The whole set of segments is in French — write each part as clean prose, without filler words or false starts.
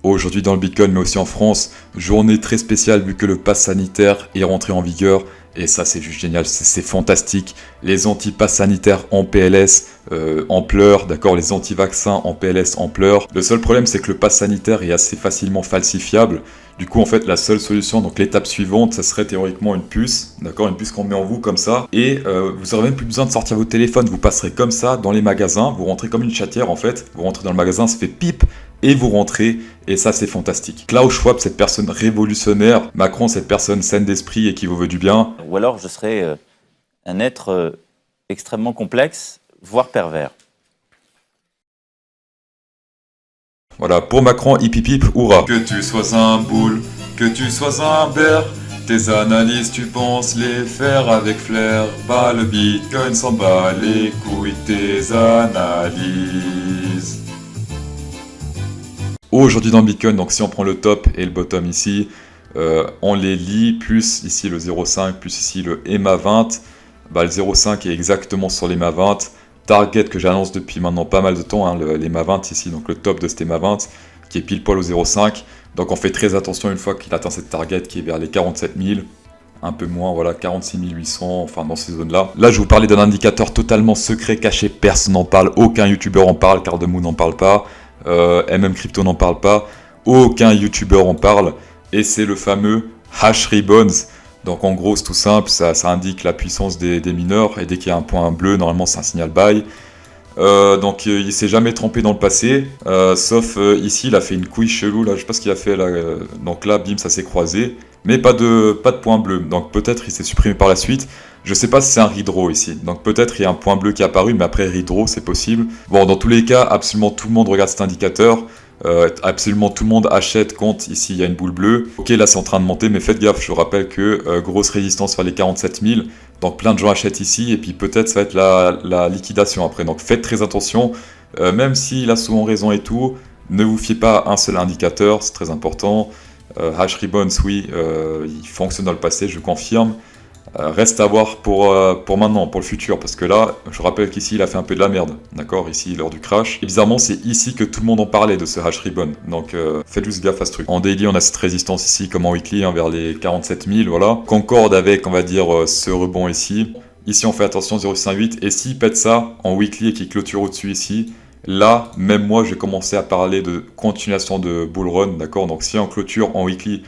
Aujourd'hui dans le Bitcoin, mais aussi en France, journée très spéciale vu que le pass sanitaire est rentré en vigueur. Et ça, c'est juste génial, c'est fantastique. Les anti-pass sanitaires en PLS, en pleurs, d'accord, les anti-vaccins en PLS, en pleurs. Le seul problème, c'est que le pass sanitaire est assez facilement falsifiable. Du coup, en fait, la seule solution, donc l'étape suivante, ça serait théoriquement une puce, d'accord, une puce qu'on met en vous comme ça. Et vous n'aurez même plus besoin de sortir votre téléphone, vous passerez comme ça dans les magasins, vous rentrez comme une chatière en fait. Vous rentrez dans le magasin, ça fait pip, et vous rentrez, et ça c'est fantastique. Klaus Schwab, cette personne révolutionnaire, Macron, cette personne saine d'esprit et qui vous veut du bien. Ou alors je serais un être extrêmement complexe, voire pervers. Voilà, pour Macron, hip hip hip, hurrah. Que tu sois un boule, que tu sois un bear, tes analyses tu penses les faire avec flair. Bah le Bitcoin s'en bat les couilles, tes analyses. Aujourd'hui dans le Bitcoin, donc si on prend le top et le bottom ici, on les lit, plus ici le 0,5, plus ici le EMA 20, bah le 0,5 est exactement sur l'EMA 20, target que j'annonce depuis maintenant pas mal de temps, hein, l'EMA 20 ici, donc le top de cet EMA 20, qui est pile poil au 0,5, donc on fait très attention une fois qu'il atteint cette target qui est vers les 47 000, un peu moins, voilà, 46 800, enfin dans ces zones-là. Là, je vous parlais d'un indicateur totalement secret, caché, personne n'en parle, aucun youtubeur en parle, Cardemou n'en parle pas, MM Crypto n'en parle pas, aucun youtubeur en parle, et c'est le fameux hash ribbons. Donc en gros c'est tout simple, ça indique la puissance des mineurs, et dès qu'il y a un point bleu, normalement c'est un signal buy. Donc il s'est jamais trompé dans le passé, sauf ici il a fait une couille chelou, là je sais pas ce qu'il a fait là, donc là bim ça s'est croisé, mais pas de point bleu, donc peut-être il s'est supprimé par la suite. Je sais pas si c'est un redraw ici, donc peut-être il y a un point bleu qui est apparu, mais après redraw c'est possible. Bon, dans tous les cas, absolument tout le monde regarde cet indicateur, absolument tout le monde achète quand ici il y a une boule bleue. Ok, là c'est en train de monter, mais faites gaffe, je vous rappelle que grosse résistance vers les 47 000, donc plein de gens achètent ici, et puis peut-être ça va être la liquidation après, donc faites très attention, même s'il a souvent raison et tout, ne vous fiez pas à un seul indicateur, c'est très important. Hash Ribbons, oui, il fonctionne dans le passé, je confirme. Reste à voir pour maintenant, pour le futur, parce que là, je rappelle qu'ici il a fait un peu de la merde, d'accord, ici lors du crash. Et bizarrement, c'est ici que tout le monde en parlait de ce hash ribbon, donc faites juste gaffe à ce truc. En daily, on a cette résistance ici, comme en weekly, hein, vers les 47 000, voilà. Concorde avec, on va dire, ce rebond ici. Ici, on fait attention, 0,58, et s'il pète ça en weekly et qu'il clôture au-dessus ici, là, même moi, j'ai commencé à parler de continuation de bull run, d'accord, donc si on clôture en weekly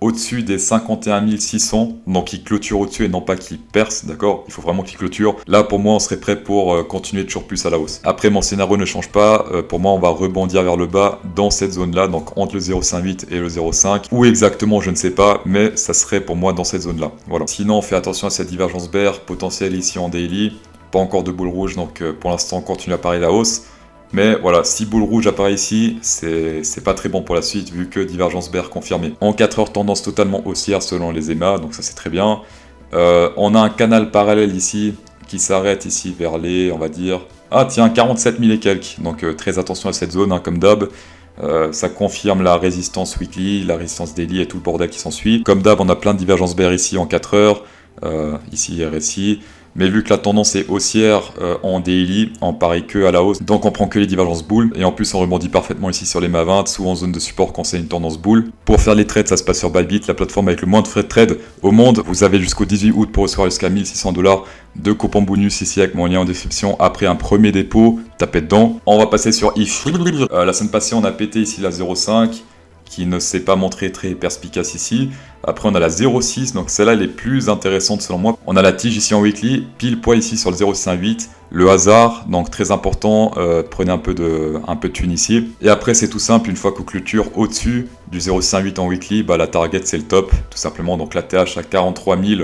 au-dessus des 51 600, donc il clôture au-dessus et non pas qu'il perce, d'accord, il faut vraiment qu'il clôture. Là, pour moi, on serait prêt pour continuer toujours plus à la hausse. Après, mon scénario ne change pas, pour moi, on va rebondir vers le bas dans cette zone-là, donc entre le 0,58 et le 0,5, où exactement, je ne sais pas, mais ça serait pour moi dans cette zone-là, voilà. Sinon, on fait attention à cette divergence bear potentielle ici en daily, pas encore de boule rouge, donc pour l'instant, on continue à parier la hausse. Mais voilà, si boule rouge apparaît ici, c'est pas très bon pour la suite, vu que divergence bear confirmée. En 4 heures, tendance totalement haussière selon les EMA, donc ça c'est très bien. On a un canal parallèle ici, qui s'arrête ici vers les, on va dire... Ah tiens, 47 000 et quelques, donc très attention à cette zone, hein, comme d'hab. Ça confirme la résistance weekly, la résistance daily et tout le bordel qui s'ensuit. Comme d'hab, on a plein de divergences bear ici en 4 heures, ici RSI. Mais vu que la tendance est haussière en daily, on parie que à la hausse, donc on prend que les divergences boules, et en plus on rebondit parfaitement ici sur les MA 20, souvent en zone de support quand c'est une tendance boule. Pour faire les trades, ça se passe sur Bybit, la plateforme avec le moins de frais de trade au monde. Vous avez jusqu'au 18 août pour recevoir jusqu'à 1600 $, de coupons bonus ici avec mon lien en description. Après un premier dépôt, tapez dedans. On va passer sur IF. La semaine passée, on a pété ici la 0,5. Qui ne s'est pas montré très perspicace ici. Après on a la 0,6, donc celle-là elle est plus intéressante selon moi. On a la tige ici en weekly, pile poil ici sur le 0,58. Le hasard, donc très important, prenez un peu de thune ici. Et après c'est tout simple, une fois qu'on clôture au-dessus du 0,58 en weekly, bah, la target c'est le top, tout simplement. Donc la TH à 43 000,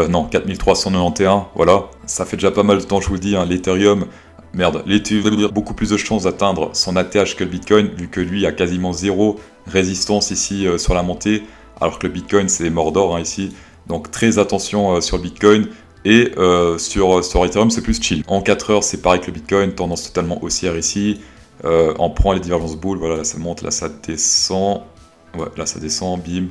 non 4391, voilà. Ça fait déjà pas mal de temps, je vous le dis, hein, l'Ethereum... Merde, l'Ethereum a beaucoup plus de chances d'atteindre son ATH que le Bitcoin, vu que lui a quasiment zéro résistance ici sur la montée, alors que le Bitcoin c'est mort d'or, hein, ici. Donc très attention sur le Bitcoin, et sur Ethereum c'est plus chill. En 4 heures c'est pareil que le Bitcoin, tendance totalement haussière ici. On prend les divergences boules, voilà, là ça monte, là ça descend. Ouais, là ça descend, bim.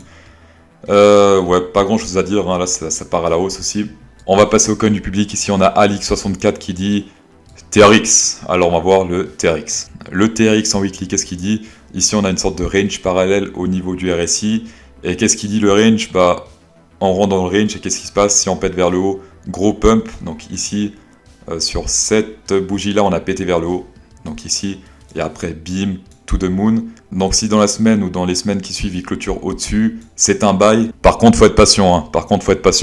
Ouais, pas grand chose à dire, hein, là ça part à la hausse aussi. On va passer au coin du public, ici on a Alix64 qui dit... TRX, alors on va voir le TRX. Le TRX en weekly, qu'est-ce qu'il dit? Ici on a une sorte de range parallèle au niveau du RSI. Et qu'est-ce qu'il dit le range? On rentre dans le range et qu'est-ce qui se passe si on pète vers le haut? Gros pump, donc ici sur cette bougie là on a pété vers le haut. Donc ici, et après bim, to the moon. Donc si dans la semaine ou dans les semaines qui suivent il clôture au-dessus, c'est un buy. Par contre faut être patient,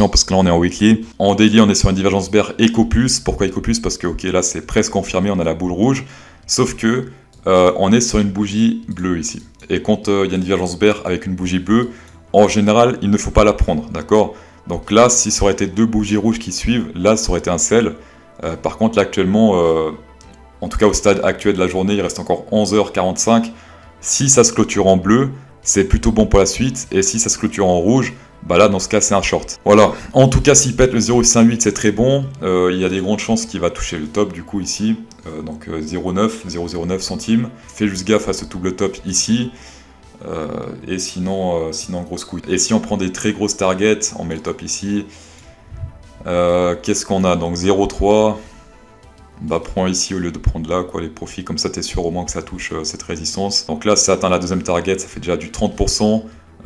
parce que là on est en weekly. En daily on est sur une divergence bear EcoPlus. Pourquoi EcoPlus? Parce que ok là c'est presque confirmé, on a la boule rouge. Sauf que on est sur une bougie bleue ici. Et quand il y a une divergence bear avec une bougie bleue, en général il ne faut pas la prendre, d'accord? Donc là si ça aurait été deux bougies rouges qui suivent, là ça aurait été un sell. Par contre là actuellement, en tout cas au stade actuel de la journée, il reste encore 11h45. Si ça se clôture en bleu, c'est plutôt bon pour la suite. Et si ça se clôture en rouge, bah là dans ce cas c'est un short. Voilà, en tout cas s'il pète le 0,58 c'est très bon. Il y a des grandes chances qu'il va toucher le top du coup ici. Donc 0,09 centimes. Fais juste gaffe à ce double top ici. Et sinon grosse couille. Et si on prend des très grosses targets, on met le top ici. Qu'est-ce qu'on a? Donc 0,3. Bah prends ici au lieu de prendre là, quoi, les profits, comme ça t'es sûr au moins que ça touche cette résistance. Donc là ça atteint la deuxième target, ça fait déjà du 30%,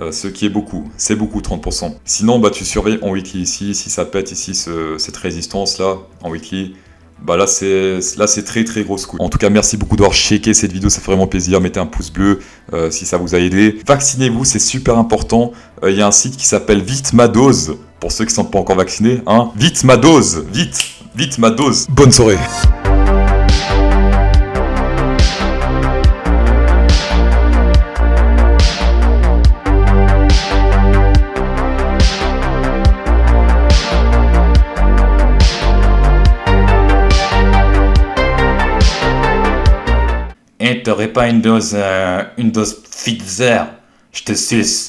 ce qui est beaucoup, c'est beaucoup 30%. Sinon bah tu surveilles en weekly ici, si ça pète ici cette résistance là, en weekly, bah là c'est très très grosse couille. En tout cas merci beaucoup d'avoir checké cette vidéo, ça fait vraiment plaisir, mettez un pouce bleu si ça vous a aidé. Vaccinez-vous, c'est super important, il y a un site qui s'appelle Vite ma dose, pour ceux qui ne sont pas encore vaccinés, hein. Vite ma dose, vite ma dose. Bonne soirée. Et t'aurais pas une dose Pfizer? Je te suce.